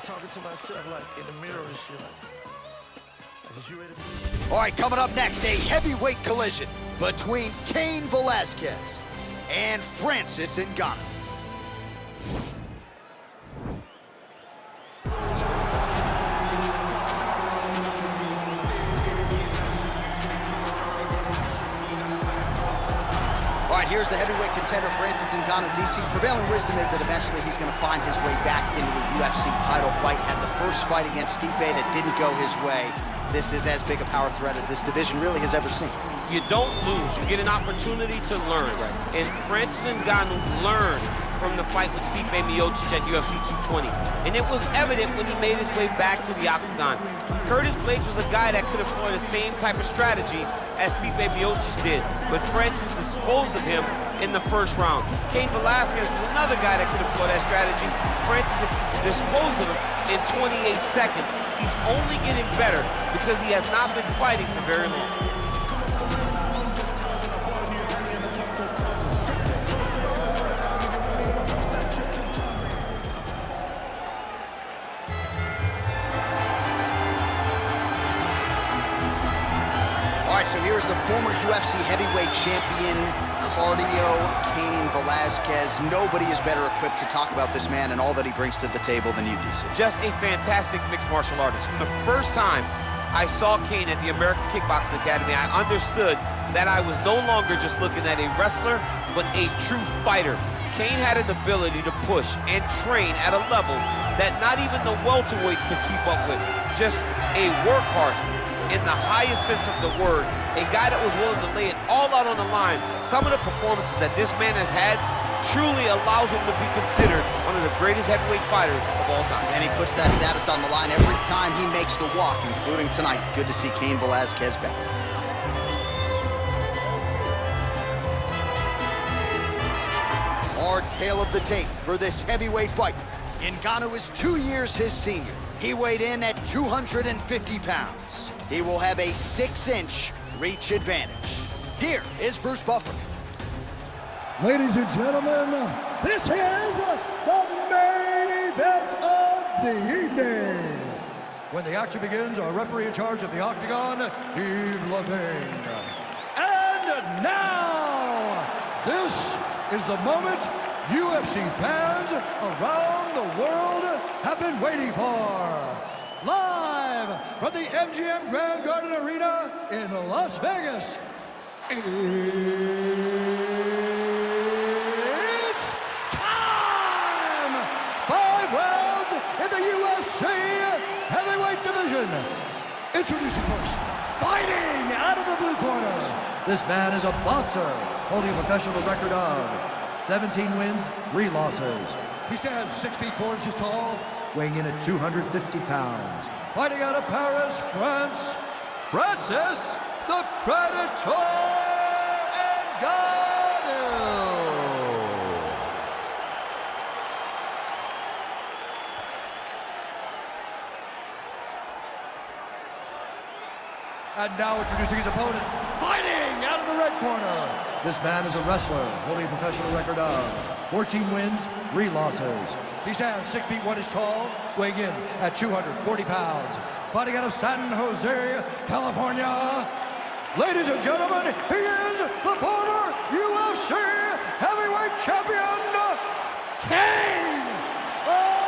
talking to myself like in the mirror and shit. Like, you ready? All right, coming up next, a heavyweight collision between Cain Velasquez and Francis Ngannou. All right, here's the heavyweight contender, Francis Ngannou. DC, prevailing wisdom is that eventually he's going to find his way back into a UFC title fight. Had the first fight against Stipe that didn't go his way. This is as big a power threat as this division really has ever seen. You don't lose. You get an opportunity to learn. Right. And Francis Ngannou learned from the fight with Stipe Miocic at UFC 220. And it was evident when he made his way back to the octagon. Curtis Blaydes was a guy that could employ the same type of strategy as Stipe Miocic did, but Francis disposed of him in the first round. Cain Velasquez was another guy that could employ that strategy. Francis disposed of him in 28 seconds. He's only getting better because he has not been fighting for very long. So here's the former UFC heavyweight champion, cardio, Cain Velasquez. Nobody is better equipped to talk about this man and all that he brings to the table than you, DC. Just a fantastic mixed martial artist. From the first time I saw Cain at the American Kickboxing Academy, I understood that I was no longer just looking at a wrestler, but a true fighter. Cain had an ability to push and train at a level that not even the welterweights could keep up with. Just a workhorse in the highest sense of the word, a guy that was willing to lay it all out on the line. Some of the performances that this man has had truly allows him to be considered one of the greatest heavyweight fighters of all time. And he puts that status on the line every time he makes the walk, including tonight. Good to see Cain Velasquez back. Our tale of the tape for this heavyweight fight. Ngannou is 2 years his senior. He weighed in at 250 pounds. He will have a 6-inch reach advantage. Here is Bruce Buffer. Ladies and gentlemen, this is the main event of the evening. When the action begins, our referee in charge of the octagon, Yves Levine. And now, this is the moment UFC fans around the world have been waiting for. Live from the MGM Grand Garden Arena in Las Vegas, it's time! 5 rounds in the UFC heavyweight division. Introducing first, fighting out of the blue corner. This man is a boxer, holding a professional record of 17 wins, 3 losses. He stands 6 feet 4 inches tall, weighing in at 250 pounds. Fighting out of Paris, France, Francis the Predator Ngannou. And now introducing his opponent, fighting out of the red corner. This man is a wrestler, holding a professional record of 14 wins, 3 losses. He stands 6 feet 1 inches tall, weighing in at 240 pounds. Fighting out of San Jose, California. Ladies and gentlemen, he is the former UFC heavyweight champion, Cain Velasquez.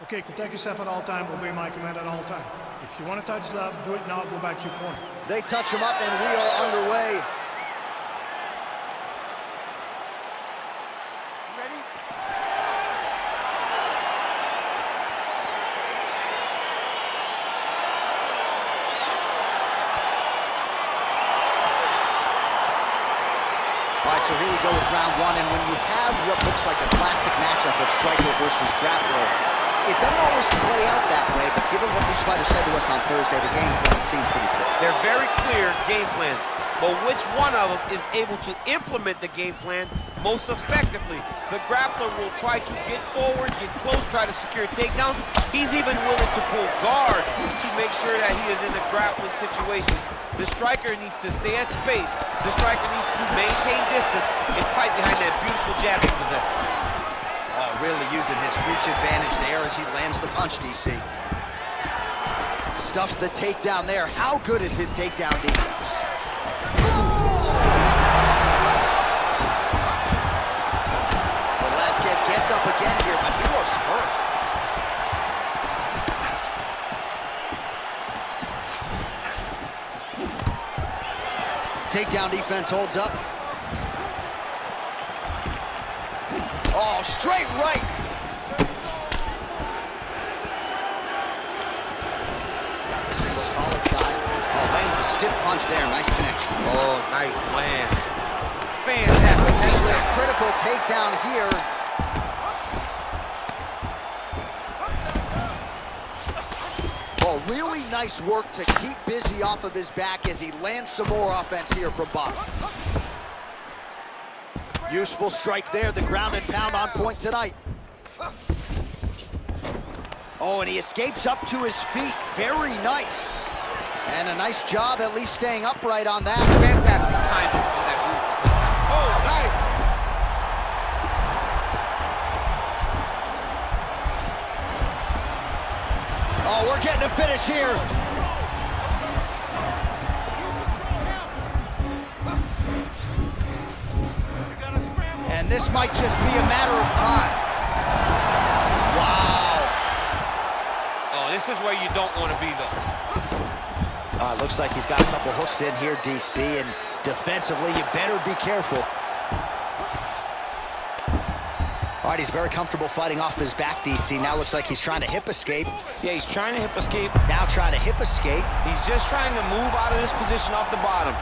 Okay, protect yourself at all time, obey my command at all time. If you want to touch love, do it now, go back to your corner. They touch him up and we are underway. Ready? All right, so here we go with round 1, and when you have what looks like a classic matchup of striker versus grappler, it doesn't always play out that way, but given what these fighters said to us on Thursday, the game plan seemed pretty clear. They're very clear game plans, but which one of them is able to implement the game plan most effectively? The grappler will try to get forward, get close, try to secure takedowns. He's even willing to pull guard to make sure that he is in a grappling situation. The striker needs to stay at space. The striker needs to maintain distance and fight behind that beautiful jab he possesses. Oh, really using his reach advantage there as he lands the punch, DC. Stuffs the takedown there. How good is his takedown defense? Velasquez gets up again here, but he looks hurt. Takedown defense holds up. Oh, straight right. This is a solid shot. Oh, lands a stiff punch there. Nice connection. Oh, nice land. Fantastic. Potentially a critical takedown here. Oh, really nice work to keep busy off of his back as he lands some more offense here from bottom. Useful strike there, the ground and pound on point tonight. Oh, and he escapes up to his feet. Very nice. And a nice job at least staying upright on that. Fantastic timing on that beautiful takedown. Oh, nice. Oh, we're getting a finish here. And this might just be a matter of time. Wow. Oh, this is where you don't want to be, though. Looks like he's got a couple hooks in here, DC, and defensively, you better be careful. All right, he's very comfortable fighting off his back, DC. Now looks like he's trying to hip escape. Yeah, he's trying to hip escape. Now trying to hip escape. He's just trying to move out of this position off the bottom.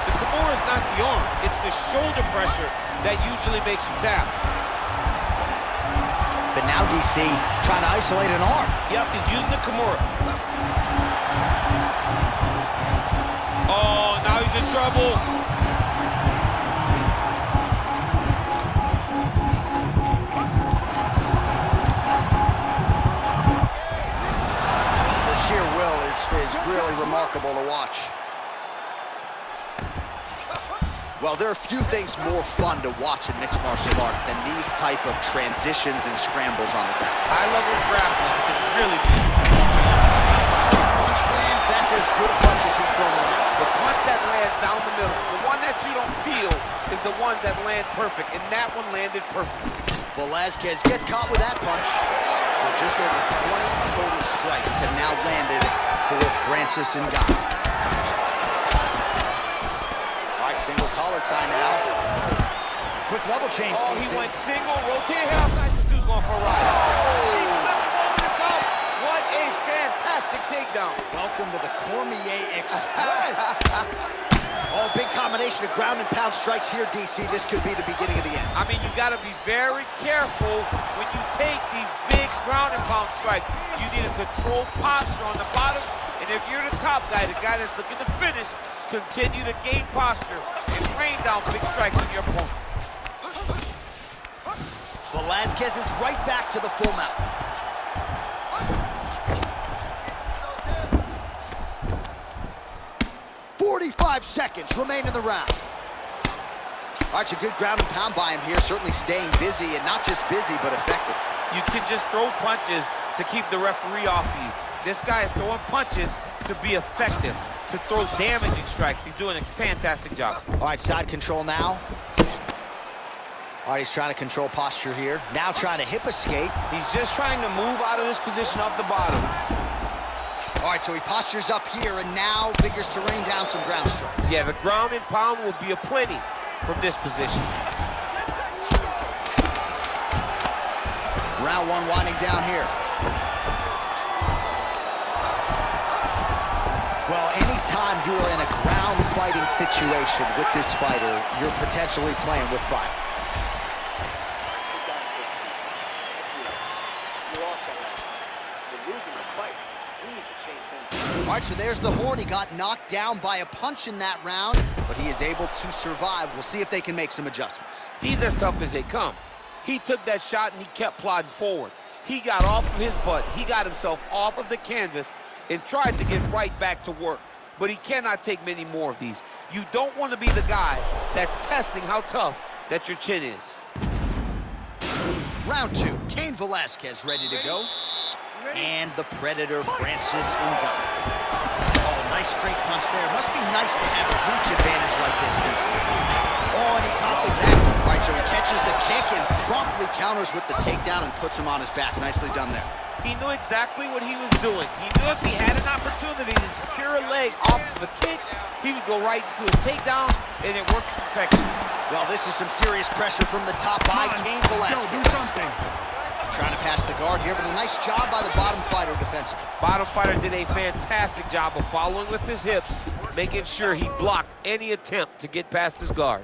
The Kimura is not the arm. It's the shoulder pressure that usually makes you tap. But now DC trying to isolate an arm. Yep, he's using the Kimura. Oh, now he's in trouble. The sheer will is really remarkable to watch. Well, there are few things more fun to watch in mixed martial arts than these type of transitions and scrambles on the ground. High-level grappling can really be. Punch lands, that's as good a punch as he's thrown on. The punch that lands down the middle, the one that you don't feel, is the ones that land perfect, and that one landed perfect. Velasquez gets caught with that punch. So just over 20 total strikes have now landed for Francis Ngannou. Single collar tie now. Quick level change. Oh, he went single, rotate here outside. This dude's going for a ride. Oh. He flipped him over the top. What a fantastic takedown. Welcome to the Cormier Express. Oh, big combination of ground and pound strikes here, DC. This could be the beginning of the end. I mean, you got to be very careful when you take these big ground and pound strikes. You need a controlled posture on the bottom. And if you're the top guy, the guy that's looking to finish, continue to gain posture and rain down big strikes on your opponent. Velasquez is right back to the full mount. "45 seconds remain in the round." All right, it's a good ground and pound by him here, certainly staying busy, and not just busy, but effective. You can just throw punches to keep the referee off of you. This guy is throwing punches to be effective, to throw damaging strikes. He's doing a fantastic job. All right, side control now. All right, he's trying to control posture here. Now trying to hip escape. He's just trying to move out of this position off the bottom. All right, so he postures up here and now figures to rain down some ground strikes. Yeah, the ground and pound will be aplenty from this position. Round one winding down here. Well, anytime you are in a ground fighting situation with this fighter, you're potentially playing with fire. right, so there's the horn. He got knocked down by a punch in that round, but he is able to survive. We'll see if they can make some adjustments. He's as tough as they come. He took that shot and he kept plodding forward. He got off of his butt. He got himself off of the canvas and tried to get right back to work. But he cannot take many more of these. You don't want to be the guy that's testing how tough that your chin is. Round 2, Cain Velasquez ready to go. And the Predator, Francis Ngannou. Oh, nice straight punch there. Must be nice to have a reach advantage like this, DC. Oh, and he caught the kick. All right, so he catches the kick and promptly counters with the takedown and puts him on his back. Nicely done there. He knew exactly what he was doing. He knew if he had an opportunity to secure a leg off of a kick, he would go right into his takedown, and it worked to perfection. Well, this is some serious pressure from the top by Cain Velasquez. Let's go, do something. Trying to pass the guard here, but a nice job by the bottom fighter defensively. Bottom fighter did a fantastic job of following with his hips, making sure he blocked any attempt to get past his guard.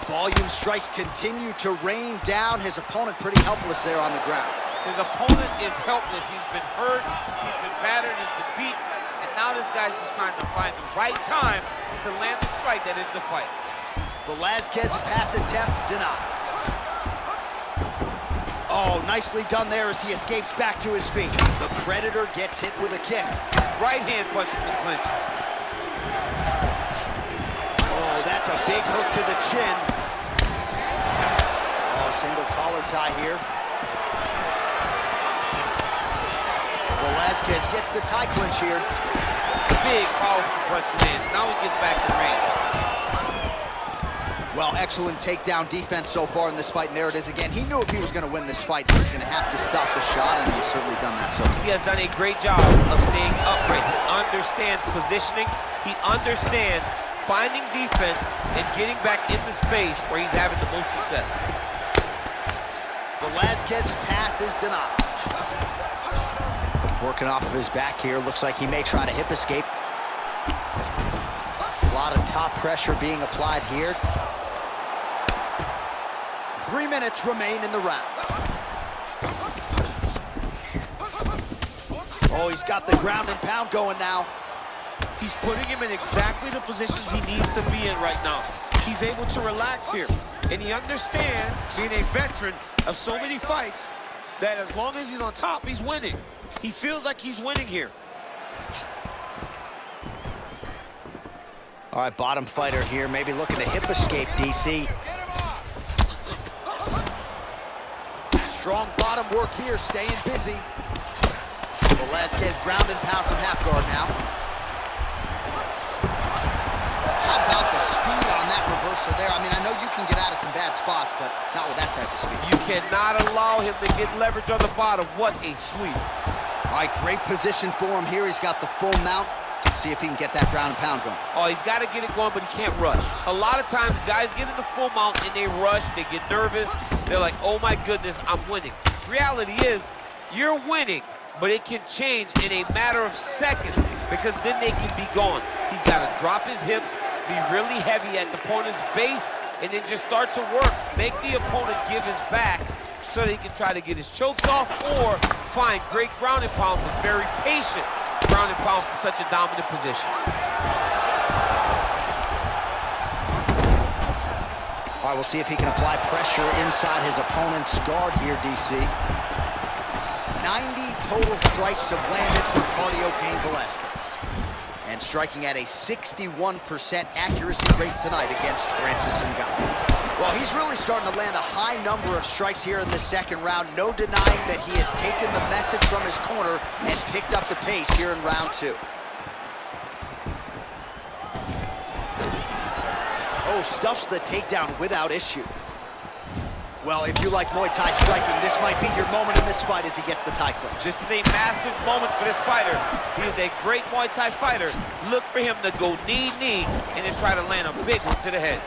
Volume strikes continue to rain down. His opponent pretty helpless there on the ground. His opponent is helpless. He's been hurt, he's been battered, he's been beat, and now this guy's just trying to find the right time to land the strike that ends the fight. Velasquez's pass attempt denied. Oh, nicely done there as he escapes back to his feet. The Predator gets hit with a kick. Right hand punch in the clinch. Oh, that's a big hook to the chin. Oh, single collar tie here. Velasquez gets the tie clinch here. Big, powerful punch lands. Now he gets back to range. Well, excellent takedown defense so far in this fight, and there it is again. He knew if he was going to win this fight, he was going to have to stop the shot, and he's certainly done that so far. He has done a great job of staying upright. He understands positioning. He understands finding defense and getting back into space where he's having the most success. Velasquez's pass is denied. Working off of his back here. Looks like he may try to hip escape. A lot of top pressure being applied here. 3 minutes remain in the round. Oh, he's got the ground and pound going now. He's putting him in exactly the positions he needs to be in right now. He's able to relax here. And he understands, being a veteran of so many fights, that as long as he's on top, he's winning. He feels like he's winning here. All right, bottom fighter here, maybe looking to hip escape, DC. Strong bottom work here, staying busy. Velasquez ground and pound from half guard now. How about the speed on that reversal there? I mean, I know you can get out of some bad spots, but not with that type of speed. You cannot allow him to get leverage on the bottom. What a sweep. All right, great position for him here. He's got the full mount. See if he can get that ground and pound going. Oh, he's got to get it going, but he can't rush. A lot of times, guys get in the full mount and they rush, they get nervous. They're like, oh my goodness, I'm winning. Reality is, you're winning, but it can change in a matter of seconds because then they can be gone. He's got to drop his hips, be really heavy at the opponent's base, and then just start to work. Make the opponent give his back so that he can try to get his chokes off or find great ground and pound, but very patient ground and pound from such a dominant position. All right, we'll see if he can apply pressure inside his opponent's guard here, DC. 90 total strikes have landed for Cardio Cain Velasquez. And striking at a 61% accuracy rate tonight against Francis Ngannou. Well, he's really starting to land a high number of strikes here in the second round. No denying that he has taken the message from his corner and picked up the pace here in round 2. Oh, stuffs the takedown without issue. Well, if you like Muay Thai striking, this might be your moment in this fight as he gets the tie clinch. This is a massive moment for this fighter. He is a great Muay Thai fighter. Look for him to go knee, and then try to land a big one to the head.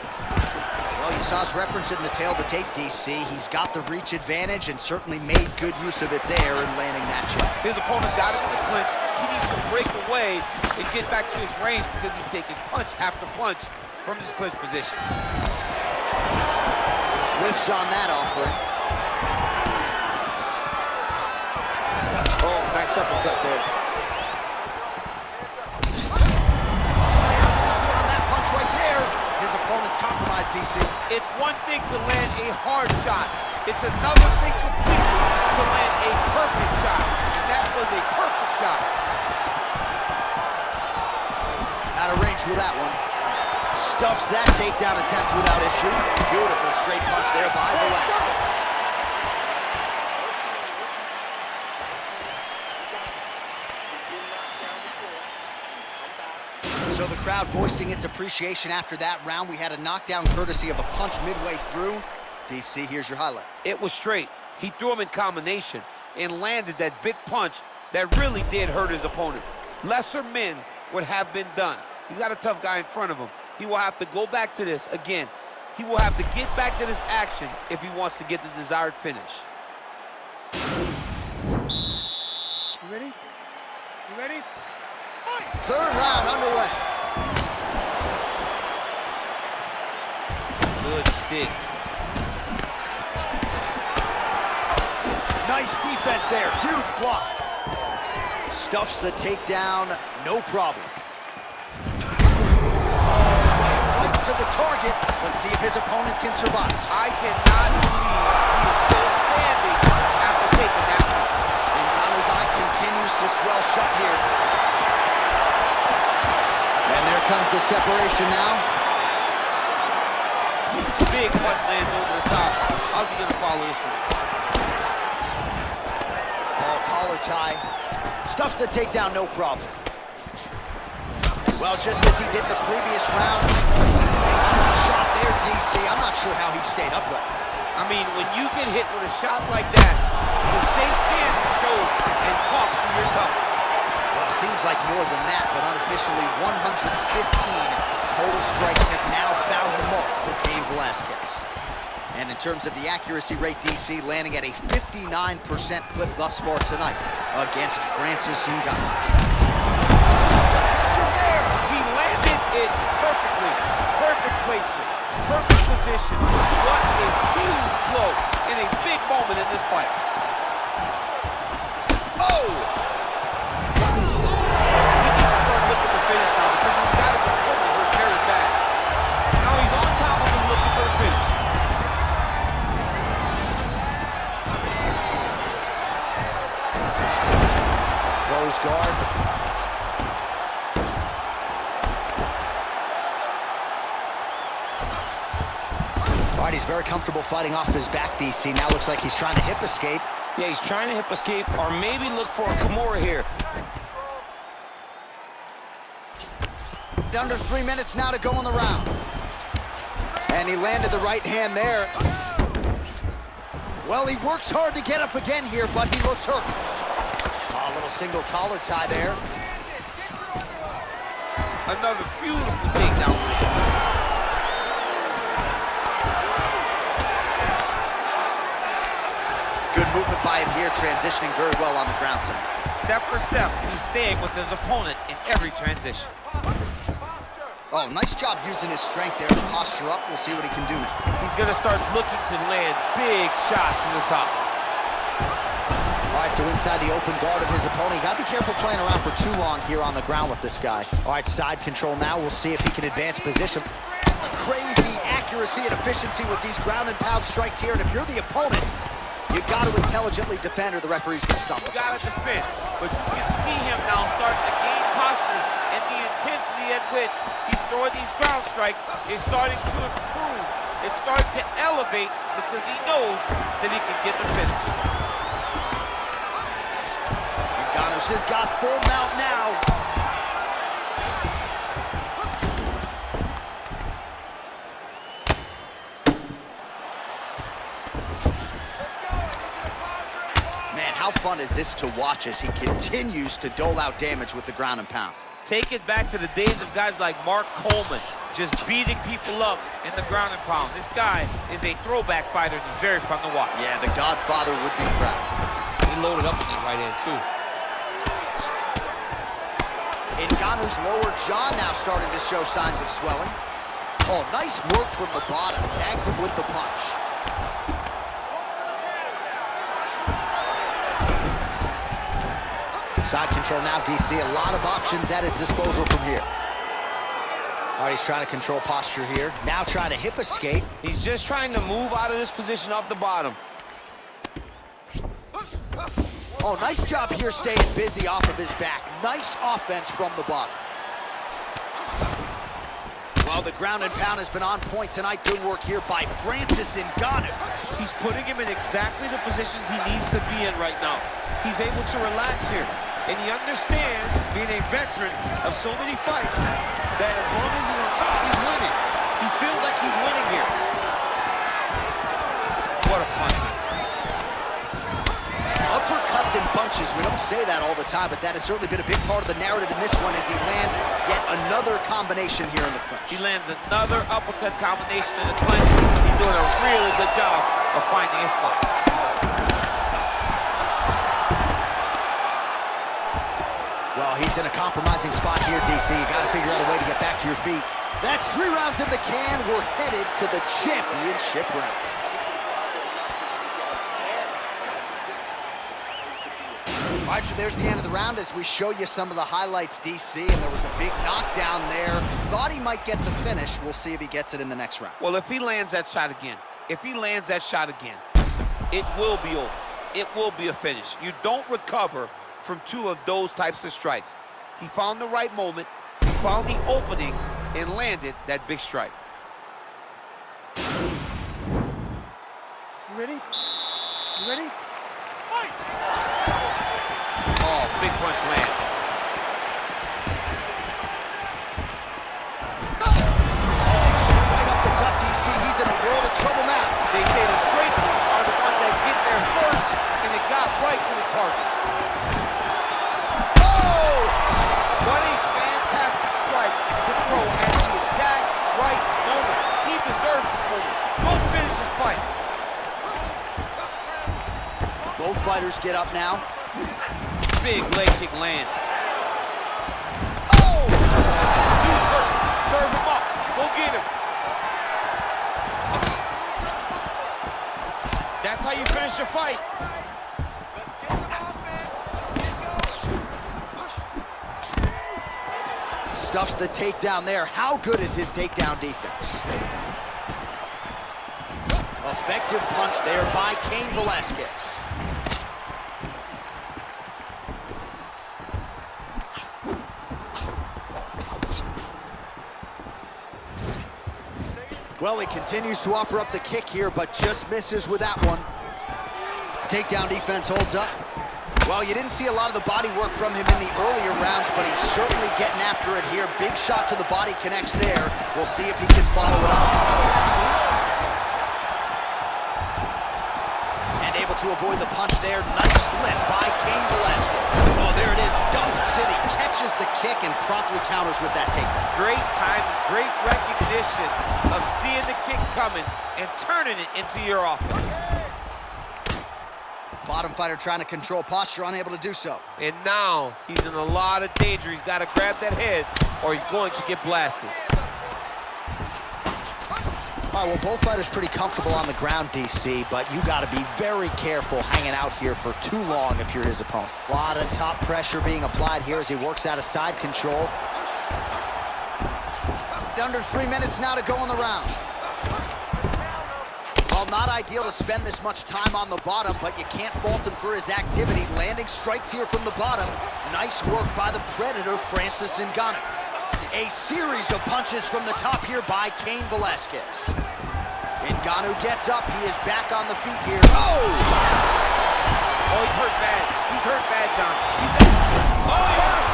Well, you saw us reference it in the tail of the tape, DC. He's got the reach advantage and certainly made good use of it there in landing that jab. His opponent got him in the clinch. He needs to break away and get back to his range because he's taking punch after punch from this clinch position. Whiffs on that offering. Oh, nice uppercut there. On that punch right there, his opponent's compromised, DC. It's one thing to land a hard shot. It's another thing completely to land a perfect shot. And that was a perfect shot. Out of range with that one. Stuffs that takedown attempt without issue. Beautiful straight punch there by Velasquez. So the crowd voicing its appreciation after that round. We had a knockdown courtesy of a punch midway through. DC, here's your highlight. It was straight. He threw him in combination and landed that big punch that really did hurt his opponent. Lesser men would have been done. He's got a tough guy in front of him. He will have to go back to this again. He will have to get back to this action if he wants to get the desired finish. You ready? You ready? Third round underway. Good stick. Nice defense there, huge block. Stuffs the takedown, no problem. Right to the target. Let's see if his opponent can survive. I cannot believe he is still standing after taking that one. Ngannou's eye continues to swell shut here. And there comes the separation now. Big punch lands over the top. How's he gonna follow this one? Oh, collar tie. Stuffs the takedown, no problem. Well, just as he did the previous round, it's a huge shot there, DC. I'm not sure how he stayed upright. I mean, when you get hit with a shot like that, to stay standing shows and talk to your toughness. Well, seems like more than that, but unofficially 115 total strikes have now found the mark for Cain Velasquez. And in terms of the accuracy rate, DC landing at a 59% clip thus far tonight against Francis Ngannou. He landed it perfectly. Perfect placement. Perfect position. What a huge blow in a big moment in this fight. Oh! He needs to start looking to finish now because he's got his opponent very bad. Now he's on top of him looking for the finish. Close guard. All right, he's very comfortable fighting off his back, DC. Now looks like he's trying to hip escape. Yeah, he's trying to hip escape or maybe look for a Kimura here. Under 3 minutes now to go in the round. And he landed the right hand there. Well, he works hard to get up again here, but he looks hurt. Oh, a little single collar tie there. Another beautiful takedown. Good movement by him here, transitioning very well on the ground tonight. Step for step, he's staying with his opponent in every transition. Oh, nice job using his strength there to posture up. We'll see what he can do now. He's going to start looking to land big shots from the top. All right, so inside the open guard of his opponent. You got to be careful playing around for too long here on the ground with this guy. All right, side control now. We'll see if he can advance position. Crazy accuracy and efficiency with these ground and pound strikes here. And if you're the opponent, you got to intelligently defend or the referee's going to stop You it. got to defend, but you can see him now starting to gain posture, and the intensity at which he's throwing these ground strikes is starting to improve. It's starting to elevate because he knows that he can get the finish. Ngannou has got full mount now. Man, how fun is this to watch as he continues to dole out damage with the ground and pound? Take it back to the days of guys like Mark Coleman, just beating people up in the ground and pound. This guy is a throwback fighter, and he's very fun to watch. Yeah, the Godfather would be proud. He loaded up with that right hand, too. Ngannou's lower jaw now starting to show signs of swelling. Oh, nice work from the bottom. Tags him with the punch. Side control now, DC. A lot of options at his disposal from here. All right, he's trying to control posture here. Now trying to hip escape. He's just trying to move out of this position off the bottom. Oh, nice job here staying busy off of his back. Nice offense from the bottom. Well, the ground and pound has been on point tonight. Good work here by Francis Ngannou. He's putting him in exactly the positions he needs to be in right now. He's able to relax here. And he understands, being a veteran of so many fights, that as long as he's on top, he's winning. He feels like he's winning here. What a punch. Uppercuts and bunches. We don't say that all the time, but that has certainly been a big part of the narrative in this one as he lands yet another combination here in the clinch. He lands another uppercut combination in the clinch. He's doing a really good job of finding his spots. Well, he's in a compromising spot here, DC. You got to figure out a way to get back to your feet. That's 3 rounds in the can. We're headed to the championship rounds. All right, so there's the end of the round as we show you some of the highlights, DC, and there was a big knockdown there. Thought he might get the finish. We'll see if he gets it in the next round. Well, if he lands that shot again, it will be over. It will be a finish. You don't recover from 2 of those types of strikes. He found the right moment, he found the opening, and landed that big strike. You ready? You ready? Fight! Oh, big punch land. Right up the gut, DC. He's in a world of trouble now. They say the straight ones are the ones that get there first, and it got right to the target. What a fantastic strike to throw at the exact right moment. He deserves this moment. Go finish this fight. Both fighters get up now. Big leg kick land. Oh! He's hurt. Serve him up. Go get him. That's how you finish a fight. Stuffs the takedown there. How good is his takedown defense? Effective punch there by Cain Velasquez. Well, he continues to offer up the kick here, but just misses with that one. Takedown defense holds up. Well, you didn't see a lot of the body work from him in the earlier rounds, but he's certainly getting after it here. Big shot to the body connects there. We'll see if he can follow it up. And able to avoid the punch there. Nice slip by Cain Velasquez. Oh, there it is. Dump City catches the kick and promptly counters with that takedown. Great time, great recognition of seeing the kick coming and turning it into your offense. Bottom fighter trying to control posture, unable to do so. And now he's in a lot of danger. He's got to grab that head or he's going to get blasted. All right, well, both fighters pretty comfortable on the ground, DC, but you got to be very careful hanging out here for too long if you're his opponent. A lot of top pressure being applied here as he works out of side control. Under 3 minutes now to go in the round. Well, not ideal to spend this much time on the bottom, but you can't fault him for his activity. Landing strikes here from the bottom. Nice work by the Predator, Francis Ngannou. A series of punches from the top here by Cain Velasquez. Ngannou gets up. He is back on the feet here. Oh! Oh, he's hurt bad. He's hurt bad, John. Oh, he hurt!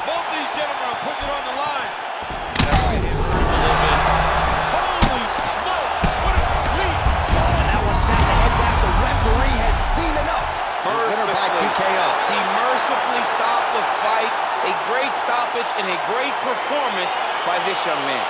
Both of these gentlemen are putting it on the line. That right hand hurt a little bit. Holy smokes! What a sweep! Oh, and that one snapped the head back. The referee has seen enough. Winner by TKO. He mercifully stopped the fight. A great stoppage and a great performance by this young man.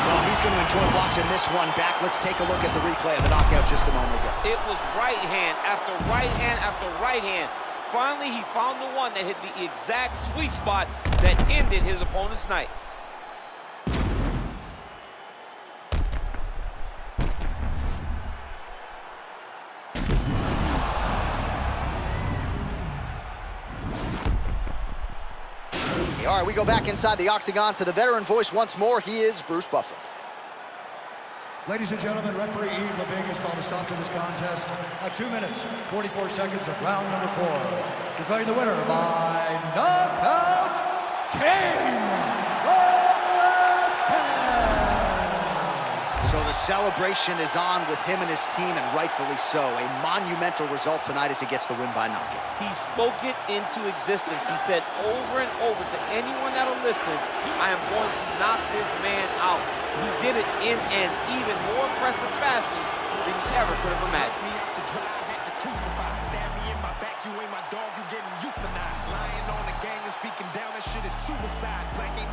Well, he's going to enjoy watching this one back. Let's take a look at the replay of the knockout just a moment ago. It was right hand after right hand after right hand. Finally, he found the one that hit the exact sweet spot that ended his opponent's night. All right, we go back inside the octagon to the veteran voice once more. He is Bruce Buffer. Ladies and gentlemen, referee Yves Leving has called a stop to this contest at 2 minutes, 44 seconds of round number 4. Declaring the winner by knockout, Cain. So the celebration is on with him and his team, and rightfully so. A monumental result tonight as he gets the win by knockout. He spoke it into existence. He said over and over to anyone that'll listen, I am going to knock this man out. He did it in an even more impressive fashion than you ever could have imagined. Me out to dry, had to crucify. Stab me in my back, you ain't my dog, you getting euthanized. Lying on the gang and speaking down, that shit is suicide. Black ain't